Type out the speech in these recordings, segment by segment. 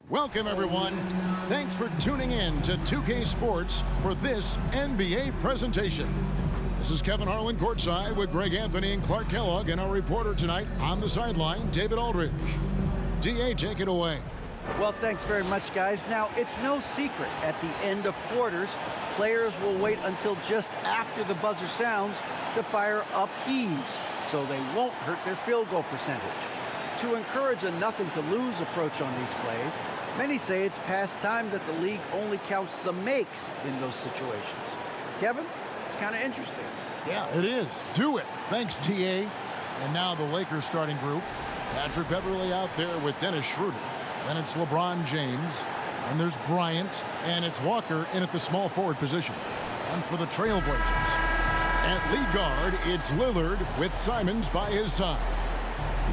Welcome, everyone. Thanks for tuning in to 2K Sports for this NBA presentation. This is Kevin Harlan courtside with Greg Anthony and Clark Kellogg, and our reporter tonight on the sideline, David Aldridge. DA, take it away. Well, thanks very much, guys. Now, it's no secret at the end of quarters, players will wait until just after the buzzer sounds to fire up heaves, so they won't hurt their field goal percentage. To encourage a nothing-to-lose approach on these plays, many say it's past time that the league only counts the makes in those situations. Kevin, it's kind of interesting. Yeah, it is. Do it. Thanks, TA. And now the Lakers starting group. Patrick Beverley out there with Dennis Schroeder. Then it's LeBron James. And there's Bryant. And it's Walker in at the small forward position. And for the Trailblazers, at lead guard, it's Lillard with Simons by his side.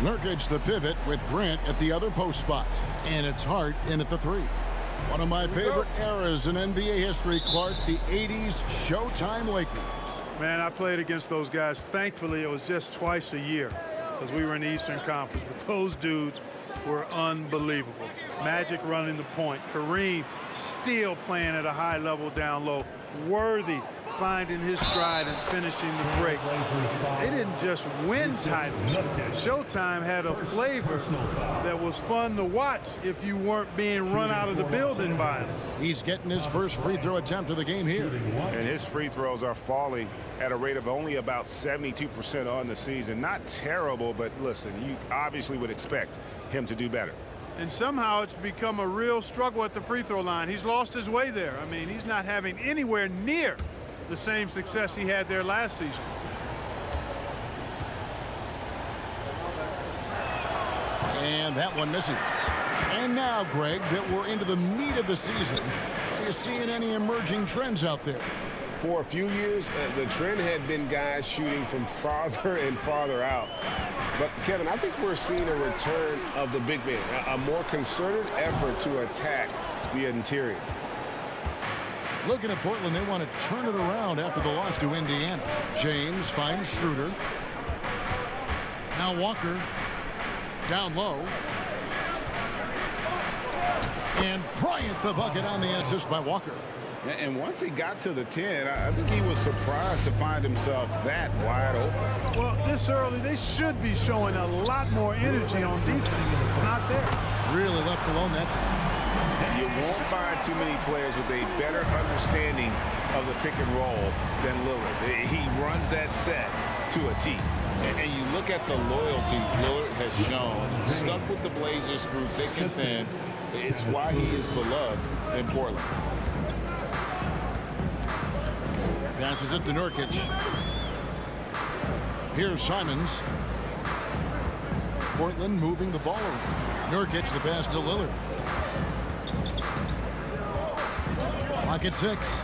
Nurkic the pivot with Grant at the other post spot. And it's Hart in at the 3. One of my favorite eras in NBA history, Clark, the 80s Showtime Lakers. Man, I played against those guys. Thankfully, it was just twice a year because we were in the Eastern Conference. But those dudes were unbelievable. Magic running the point. Kareem still playing at a high level down low. Worthy finding his stride and finishing the break. They didn't just win titles. Showtime had a flavor that was fun to watch if you weren't being run out of the building by him. He's getting his first free throw attempt of the game here. And his free throws are falling at a rate of only about 72% on the season. Not terrible, but listen, you obviously would expect him to do better. And somehow it's become a real struggle at the free throw line. He's lost his way there. I mean, he's not having anywhere near the same success he had there last season. And that one misses. And now, Greg, that we're into the meat of the season, are you seeing any emerging trends out there? For a few years, the trend had been guys shooting from farther and farther out. But, Kevin, I think we're seeing a return of the big man, a more concerted effort to attack the interior. Looking at Portland, they want to turn it around after the loss to Indiana. James finds Schroeder. Now Walker down low. And Bryant the bucket on the assist by Walker. And once he got to the 10, I think he was surprised to find himself that wide open. Well, this early, they should be showing a lot more energy on defense. It's not there. Really left alone that time. You won't find too many players with a better understanding of the pick and roll than Lillard. He runs that set to a T. And you look at the loyalty Lillard has shown, stuck with the Blazers through thick and thin. It's why he is beloved in Portland. Passes it to Nurkic. Here's Simons. Portland moving the ball around. Nurkic the pass to Lillard. Clock at 6.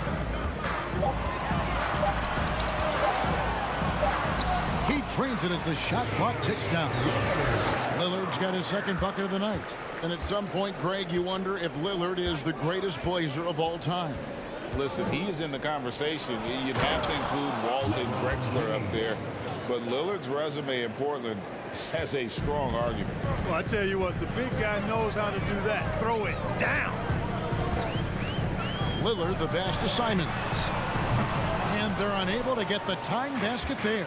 He trains it as the shot clock ticks down. Lillard's got his second bucket of the night. And at some point, Greg, you wonder if Lillard is the greatest Blazer of all time. Listen, he is in the conversation. You'd have to include Walt and Drexler up there. But Lillard's resume in Portland has a strong argument. Well, I tell you what, the big guy knows how to do that. Throw it down. Lillard the pass to Simons. And they're unable to get the tying basket there.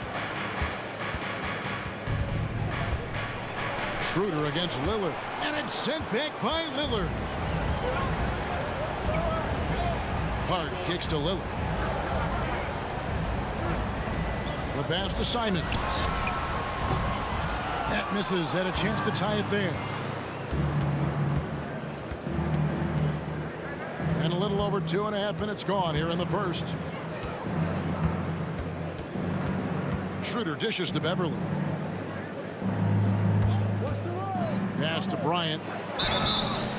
Schroeder against Lillard. And it's sent back by Lillard. Hart kicks to Lillard. The pass to Simons. That misses. Had a chance to tie it there. And a little over 2.5 minutes gone here in the first. Schroeder dishes to Beverley. Pass to Bryant.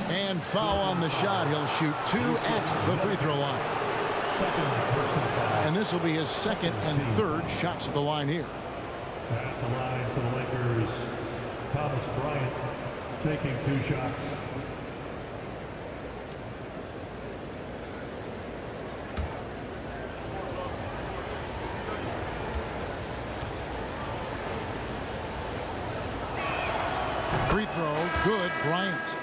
And foul on the shot. He'll shoot 2 at the free throw line. And this will be his second and third shots at the line here. At the line for the Lakers, Thomas Bryant taking 2 shots. Free throw, good, Bryant.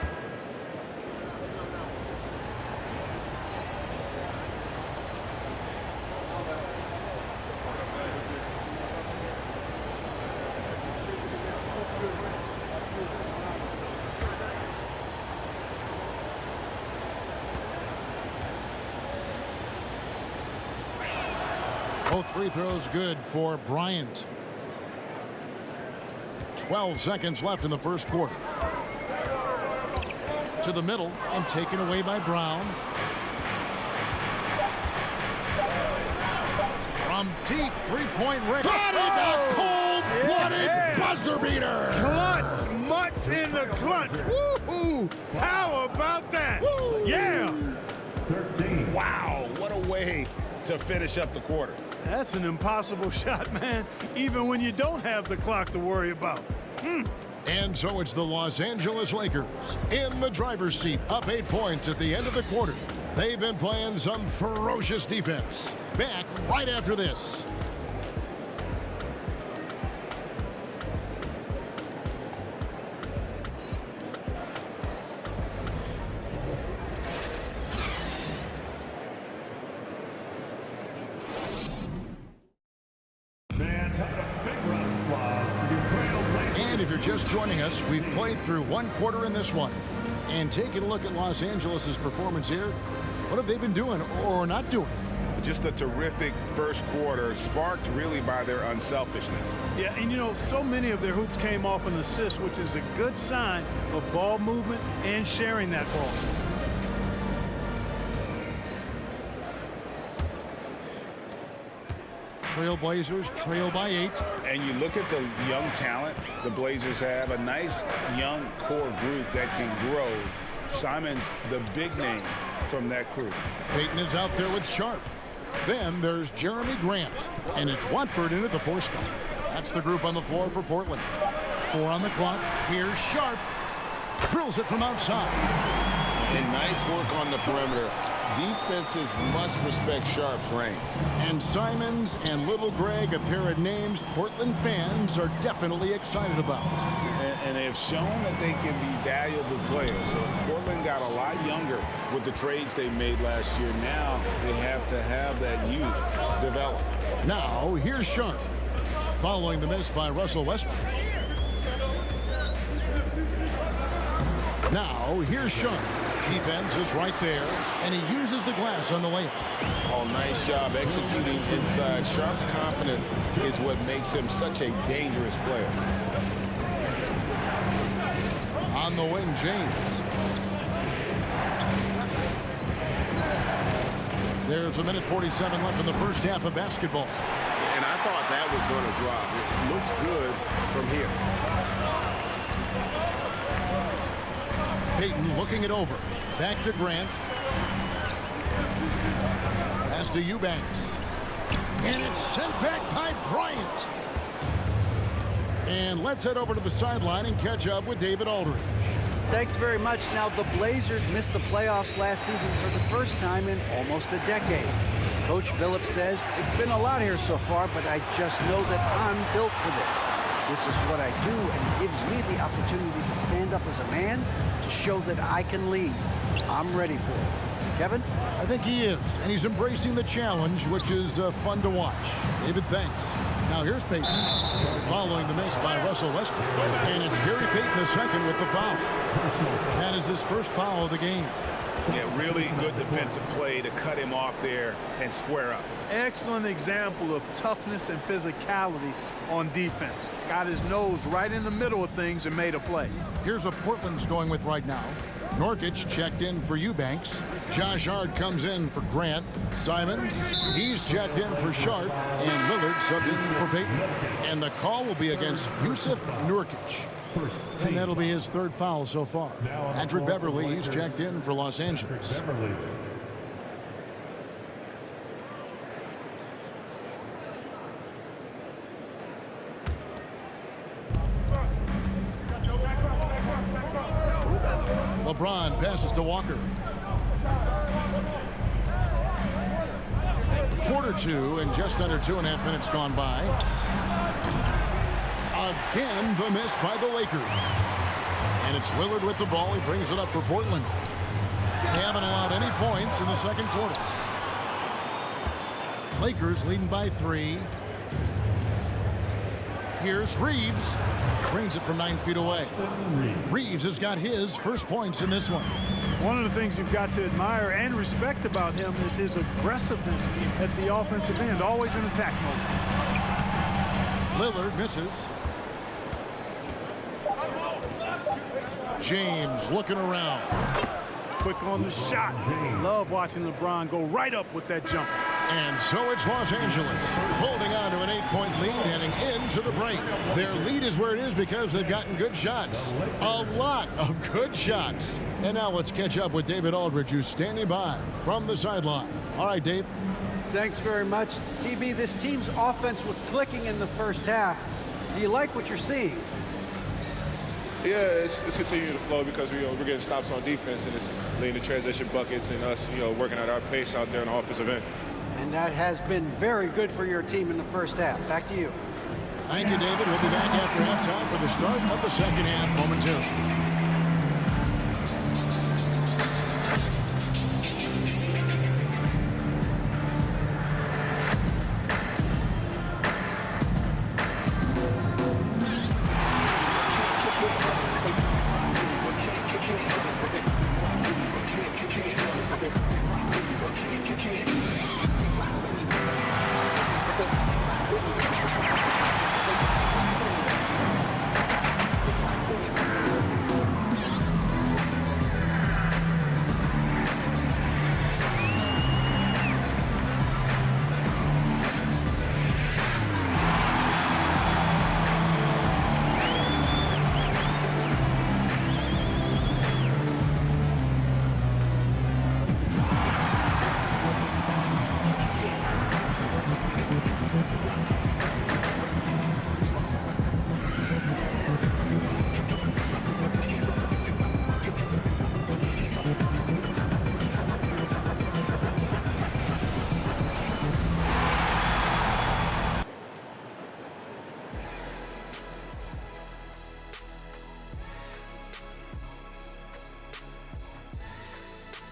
Both free throws good for Bryant. 12 seconds left in the first quarter. To the middle and taken away by Brown. From deep, three-point range. Got it! A cold-blooded buzzer beater. Clutch, much in the clutch. Woo-hoo! How about that? Woo. Yeah! 13. Wow, what a way to finish up the quarter. That's an impossible shot, man, even when you don't have the clock to worry about. And so it's the Los Angeles Lakers in the driver's seat, up 8 points at the end of the quarter. They've been playing some ferocious defense. Back right after this. Fans, have a big round of applause for your Trailblazers. And if you're just joining us, we've played through one quarter in this one. And taking a look at Los Angeles' performance here, what have they been doing or not doing? Just a terrific first quarter, sparked really by their unselfishness. Yeah, and you know, so many of their hoops came off an assist, which is a good sign of ball movement and sharing that ball. Trailblazers trail by 8. And you look at the young talent the Blazers have, a nice young core group that can grow. Simon's the big name from that crew. Payton is out there with Sharp. Then there's Jeremy Grant. And it's Watford in at the 4 spot. That's the group on the floor for Portland. 4 on the clock. Here's Sharp. Drills it from outside. And nice work on the perimeter. Defenses must respect Sharp's range. And Simons and Little Greg, a pair of names Portland fans are definitely excited about. And they have shown that they can be valuable players. So Portland got a lot younger with the trades they made last year. Now they have to have that youth develop. Now, here's Sharp. Following the miss by Russell Westbrook. Now, here's Sharp. Defense is right there, and he uses the glass on the layup. Oh, nice job executing inside. Sharp's confidence is what makes him such a dangerous player. On the wing, James. There's a minute 47 left in the first half of basketball. And I thought that was going to drop. It looked good from here. Payton looking it over. Back to Grant. Pass to Eubanks. And it's sent back by Bryant. And let's head over to the sideline and catch up with David Aldridge. Thanks very much. Now, the Blazers missed the playoffs last season for the first time in almost a decade. Coach Billups says, it's been a lot here so far, but I just know that I'm built for this. This is what I do, and it gives me the opportunity to stand up as a man to show that I can lead. I'm ready for it. Kevin? I think he is, and he's embracing the challenge, which is fun to watch. David, thanks. Now here's Payton, following the miss by Russell Westbrook. And it's Gary Payton II with the foul. That is his first foul of the game. Yeah, really good defensive play to cut him off there and square up. Excellent example of toughness and physicality on defense. Got his nose right in the middle of things and made a play. Here's what Portland's going with right now. Norkic checked in for Eubanks. Josh Hart comes in for Grant. Simons, he's checked in for Sharp. And Lillard subbed in for Payton. And the call will be against Yusuf Nurkic. And that'll be his third foul so far. Patrick Beverly, he's checked in for Los Angeles. LeBron passes to Walker. Quarter 2 and just under 2.5 minutes gone by. Again, the miss by the Lakers. And it's Lillard with the ball. He brings it up for Portland. They haven't allowed any points in the second quarter. Lakers leading by 3. Here's Reeves. Drains it from 9 feet away. Reeves has got his first points in this one. One of the things you've got to admire and respect about him is his aggressiveness at the offensive end, always in attack mode. Lillard misses. James looking around. Quick on the shot. Love watching LeBron go right up with that jumper. And so it's Los Angeles holding on to an 8-point lead heading into the break. Their lead is where it is because they've gotten good shots. A lot of good shots. And now let's catch up with David Aldridge, who's standing by from the sideline. All right, Dave. Thanks very much. TB, this team's offense was clicking in the first half. Do you like what you're seeing? Yeah, it's continuing to flow because we're getting stops on defense, and it's leading to transition buckets and us, working at our pace out there on the offensive end. And that has been very good for your team in the first half. Back to you. Thank you, David. We'll be back after halftime for the start of the second half momentarily.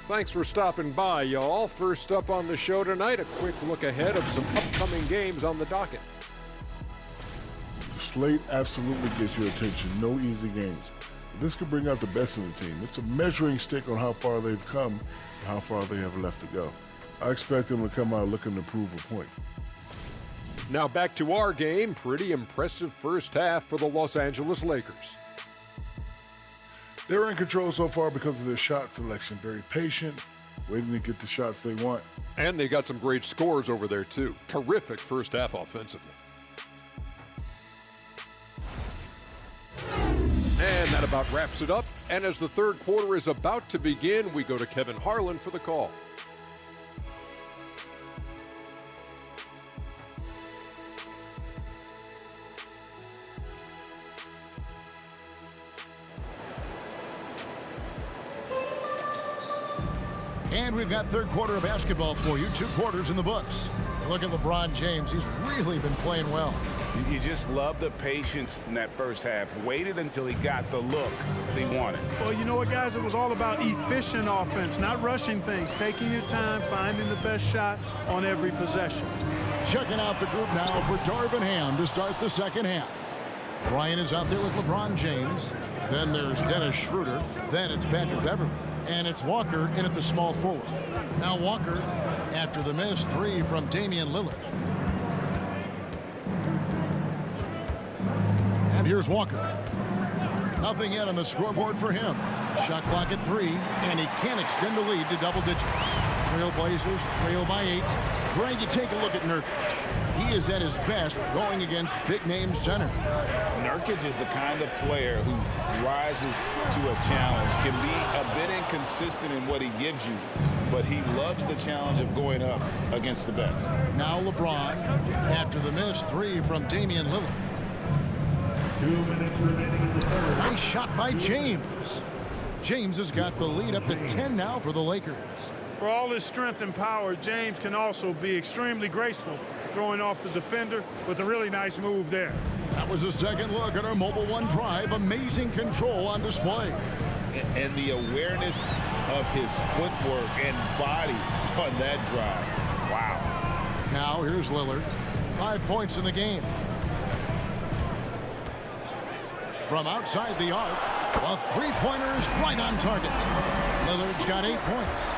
Thanks for stopping by, y'all. First up on the show tonight, a quick look ahead of some upcoming games on the docket. The slate absolutely gets your attention. No easy games. This could bring out the best in the team. It's a measuring stick on how far they've come and how far they have left to go. I expect them to come out looking to prove a point. Now back to our game. Pretty impressive first half for the Los Angeles Lakers. They were in control so far because of their shot selection. Very patient, waiting to get the shots they want. And they got some great scores over there, too. Terrific first half offensively. And that about wraps it up. And as the third quarter is about to begin, we go to Kevin Harlan for the call. And we've got third quarter of basketball for you. 2 quarters in the books. Look at LeBron James. He's really been playing well. You just love the patience in that first half. Waited until he got the look he wanted. Well, you know what, guys? It was all about efficient offense, not rushing things, taking your time, finding the best shot on every possession. Checking out the group now for Darvin Ham to start the second half. Bryant is out there with LeBron James. Then there's Dennis Schroeder. Then it's Patrick Beverley. And it's Walker in at the small forward. Now Walker, after the missed 3 from Damian Lillard. And here's Walker. Nothing yet on the scoreboard for him. Shot clock at 3, and he can't extend the lead to double digits. Trailblazers trail by 8. Greg, you take a look at Nurkic. He is at his best going against big-name centers. Nurkic is the kind of player who rises to a challenge, can be a bit inconsistent in what he gives you, but he loves the challenge of going up against the best. Now LeBron, after the missed 3 from Damian Lillard. 2 minutes remaining in the third. Nice shot by James. James has got the lead up to 10 now for the Lakers. For all his strength and power, James can also be extremely graceful, throwing off the defender with a really nice move there. That was a second look at our Mobile One drive. Amazing control on display. And the awareness of his footwork and body on that drive. Wow. Now here's Lillard. 5 points in the game. from outside the arc. A three-pointer is right on target. Lillard's got 8 points.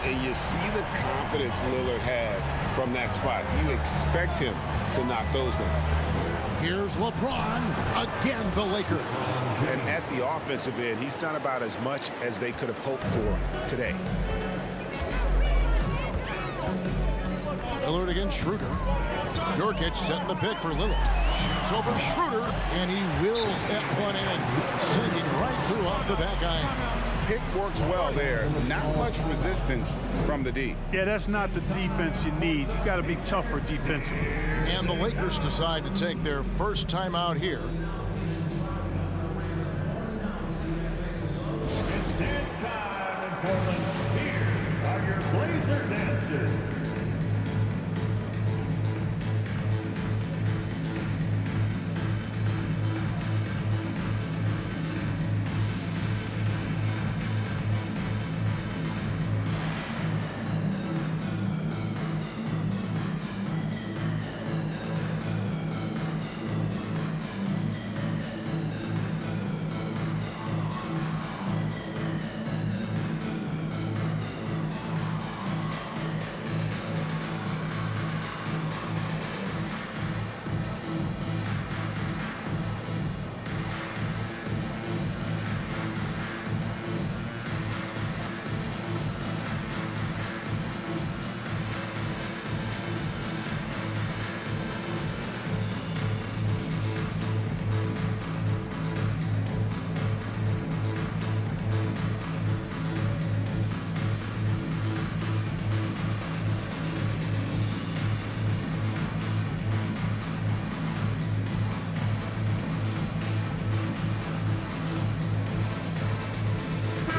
And you see the confidence Lillard has from that spot. You expect him to knock those down. Here's LeBron. Again, the Lakers. And at the offensive end, he's done about as much as they could have hoped for today. Lillard against Schroeder. Nurkic setting the pick for Lillard. Shoots over Schroeder, and he wills that one in, sinking right through off the back iron. Pick works well there. Not much resistance from the D. Yeah, that's not the defense you need. You got to be tougher defensively. And the Lakers decide to take their first time out here. It's dance time in Portland. Here are your Blazer dancers.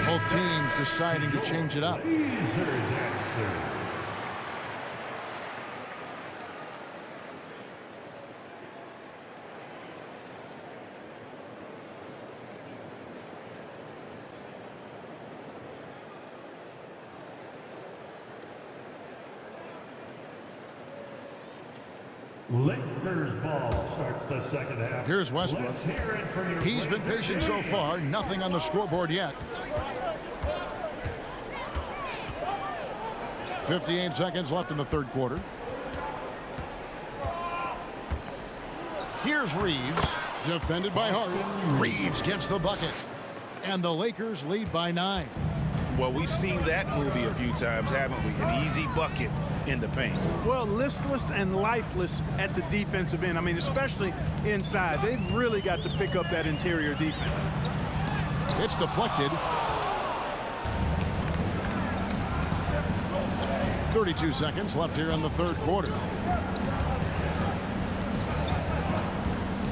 Both teams deciding to change it up. Blazer dancers. Lakers ball starts the second half. Here's Westbrook. Let's hear it for your He's been Blazer patient so far. Nothing on the scoreboard yet. 58 seconds left in the third quarter. Here's Reeves, defended by Hart. Reeves gets the bucket. And the Lakers lead by 9. Well, we've seen that movie a few times, haven't we? An easy bucket in the paint. Well, listless and lifeless at the defensive end. I mean, especially inside. They've really got to pick up that interior defense. It's deflected. 32 seconds left here in the third quarter.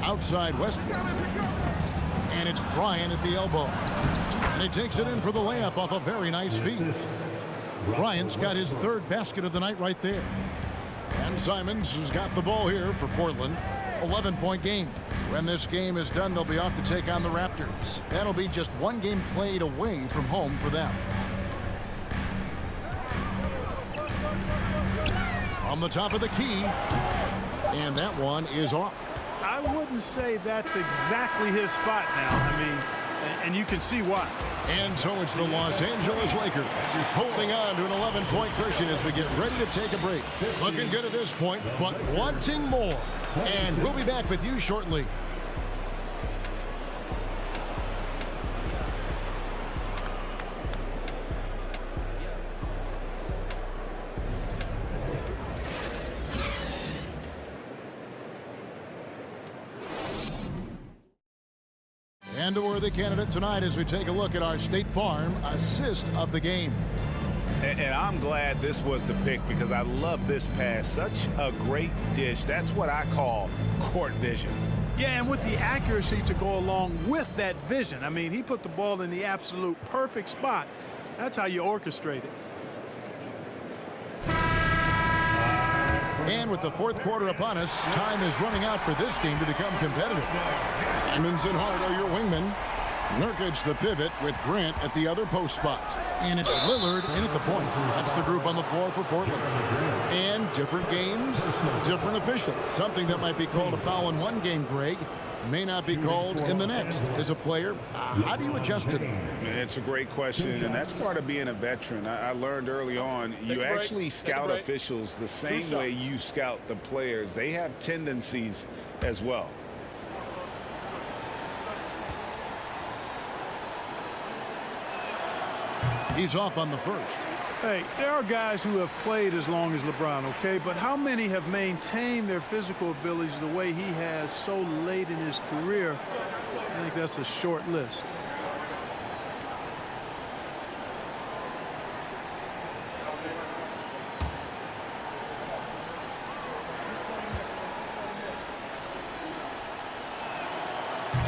Outside Westbrook. And it's Bryant at the elbow. And he takes it in for the layup off a very nice feed. Bryant's got his third basket of the night right there. And Simons has got the ball here for Portland. 11-point game. When this game is done, they'll be off to take on the Raptors. That'll be just one game played away from home for them. From the top of the key. And that one is off. I wouldn't say that's exactly his spot now. I mean, and you can see why. And so it's the Los Angeles Lakers holding on to an 11-point cushion as we get ready to take a break. Looking good at this point, but wanting more. And we'll be back with you shortly. And a worthy candidate tonight as we take a look at our State Farm assist of the game. And I'm glad this was the pick because I love this pass. Such a great dish. That's what I call court vision. Yeah, and with the accuracy to go along with that vision. I mean, he put the ball in the absolute perfect spot. That's how you orchestrate it. And with the fourth quarter upon us, time is running out for this game to become competitive. Simons and Hart are your wingmen. Nurkic the pivot with Grant at the other post spot. And it's Lillard in at the point. That's the group on the floor for Portland. And different games, different officials. Something that might be called a foul in one game, Greg, may not be called in the next. As a player, how do you adjust to that? It's a great question, and that's part of being a veteran. I learned early on, you actually scout officials the same way you scout the players. They have tendencies as well. He's off on the first. Hey, there are guys who have played as long as LeBron, okay? But how many have maintained their physical abilities the way he has so late in his career? I think that's a short list.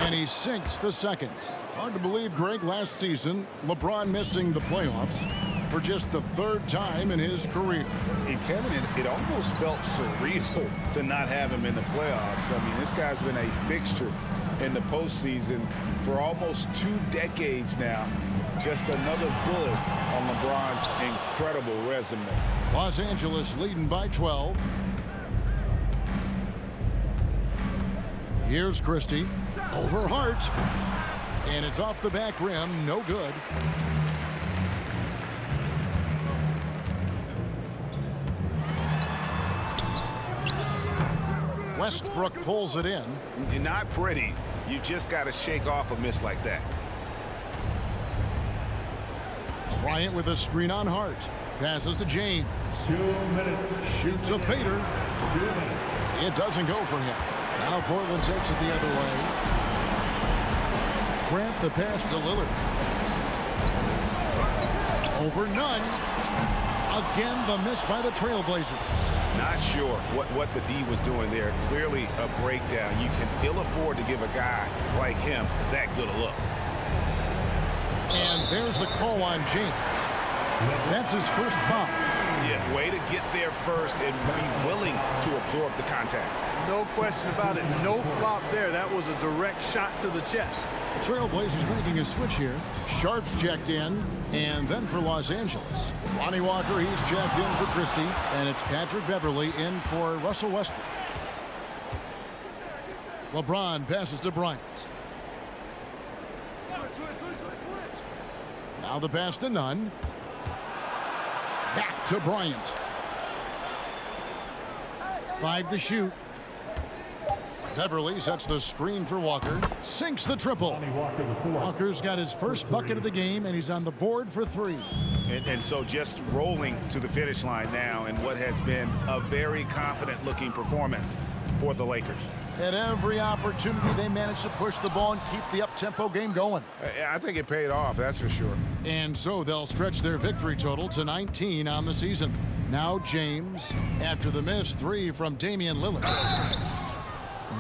And he sinks the second. Hard to believe, Greg, last season, LeBron missing the playoffs for just the third time in his career. And Kevin, it almost felt surreal to not have him in the playoffs. I mean, this guy's been a fixture in the postseason for almost 2 decades now. Just another bullet on LeBron's incredible resume. Los Angeles leading by 12. Here's Christie. Over Hart. And it's off the back rim. No good. Westbrook pulls it in. Not pretty. You just got to shake off a miss like that. Bryant with a screen on Hart. Passes to James. 2 minutes. Shoots a fader. 2 minutes. It doesn't go for him. Now Portland takes it the other way. Grant the pass to Lillard. Over none. Again, the miss by the Trailblazers. Not sure what the D was doing there. Clearly a breakdown. You can ill afford to give a guy like him that good a look. And there's the call on James. That's his first foul. Yeah, way to get there first and be willing to absorb the contact. No question about it. No flop there. That was a direct shot to the chest. The Trailblazers making a switch here. Sharp's checked in, and then for Los Angeles. Lonnie Walker, he's checked in for Christie, and it's Patrick Beverley in for Russell Westbrook. LeBron passes to Bryant. Now the pass to Nunn. Back to Bryant. 5 to shoot. Beverley sets the screen for Walker. Sinks the triple. Walker's got his first bucket of the game, and he's on the board for 3. And so just rolling to the finish line now in what has been a very confident-looking performance for the Lakers. At every opportunity, they managed to push the ball and keep the up-tempo game going. I think it paid off, that's for sure. And so they'll stretch their victory total to 19 on the season. Now James, after the missed 3 from Damian Lillard.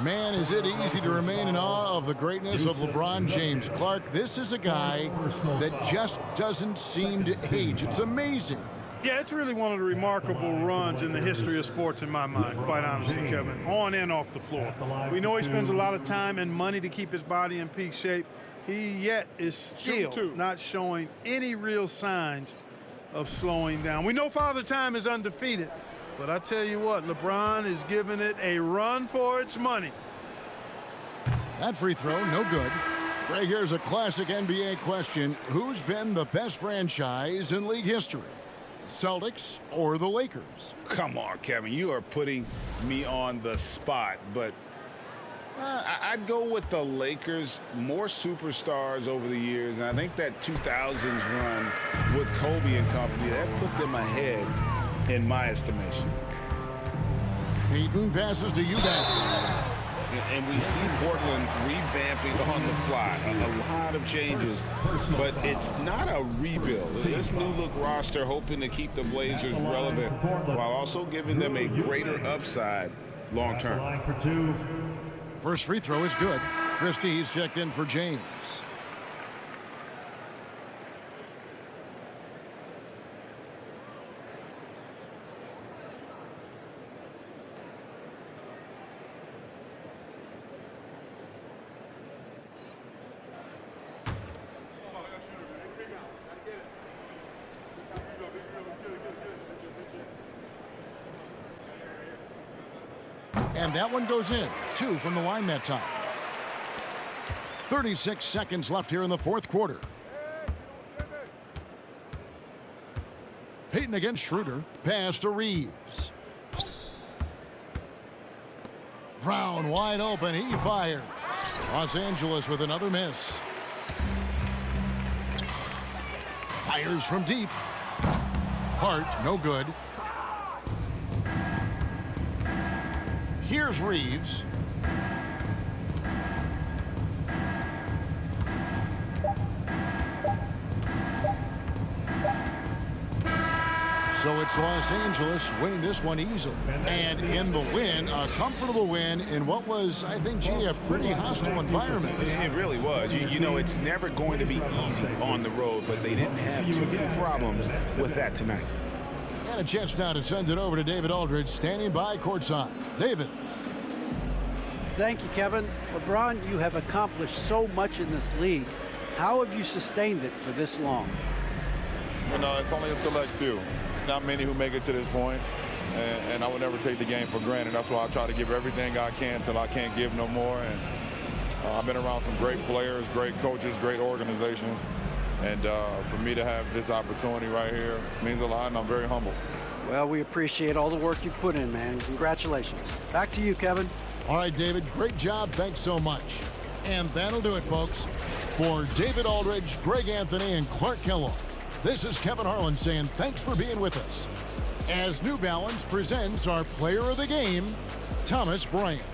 Man, is it easy to remain in awe of the greatness of LeBron James. Clark, this is a guy that just doesn't seem to age. It's amazing. Yeah, it's really one of the remarkable runs in the history of sports in my mind, quite honestly, Kevin, on and off the floor. We know he spends a lot of time and money to keep his body in peak shape. He yet is still not showing any real signs of slowing down. We know Father Time is undefeated, but I tell you what, LeBron is giving it a run for its money. That free throw, no good. Right here's a classic NBA question. Who's been the best franchise in league history? Celtics or the Lakers? Come on, Kevin, you are putting me on the spot, but I'd go with the Lakers. More superstars over the years, and I think that 2000s run with Kobe and company, that put them ahead in my estimation. Peyton passes to Eubanks. And we see Portland revamping on the fly. A lot of changes, but it's not a rebuild. This new look roster hoping to keep the Blazers relevant while also giving them a greater upside long term. First free throw is good. Christie, he's checked in for James. And that one goes in. 2 from the line that time. 36 seconds left here in the fourth quarter. Peyton against Schroeder. Pass to Reeves. Brown wide open. He fires. Los Angeles with another miss. Fires from deep. Hart, no good. Here's Reeves. So it's Los Angeles winning this one easily. And in the win, a comfortable win in what was, I think, gee, a pretty hostile environment. It really was. You know, it's never going to be easy on the road, but they didn't have too many problems with that tonight. And a chance now to send it over to David Aldridge, standing by courtside. David. Thank you, Kevin. LeBron, you have accomplished so much in this league. How have you sustained it for this long? You know, it's only a select few. It's not many who make it to this point, and I would never take the game for granted. That's why I try to give everything I can till I can't give no more. And I've been around some great players, great coaches, great organizations, and for me to have this opportunity right here means a lot, and I'm very humble. Well, we appreciate all the work you've put in, man. Congratulations. Back to you, Kevin. All right, David, great job. Thanks so much. And that'll do it, folks. For David Aldridge, Greg Anthony, and Clark Kellogg, this is Kevin Harlan saying thanks for being with us as New Balance presents our player of the game, Thomas Bryant.